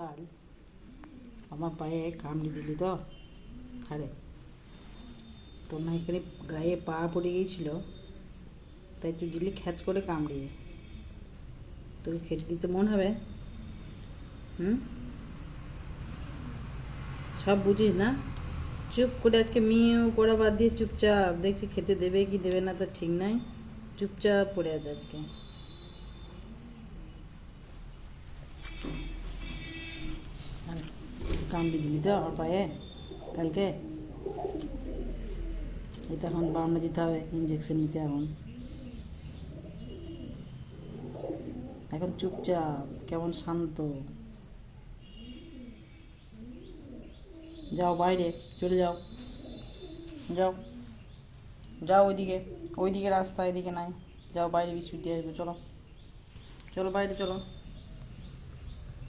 সকাল আমার পায়ে কামড়ে দিলি তো। আরে তোর না এখানে গায়ে পা পড়ে গিয়েছিল, তাই তুই দিলি খ্যাচ করে কামড়িয়ে। তোকে খেতে দিতে মন হবে? সব বুঝিস না? চুপ করে আজকে মিউ পড়া বাদ দিয়ে চুপচাপ দেখছি খেতে দেবে কি দেবে না তার ঠিক নাই, চুপচাপ পড়ে আছে আজকে। কামড়ে দিলি তো আমার পায়ে কালকে। এটা এখন বামনা যেতে হবে ইঞ্জেকশন নিতে। এখন চুপচাপ কেমন শান্ত। যাও বাইরে চলে যাও, যাও যাও ওইদিকে, ওইদিকে রাস্তা, এদিকে নাই। যাও বাইরে বিস্কুট দিয়ে আসবে, চলো চলো বাইরে চলো।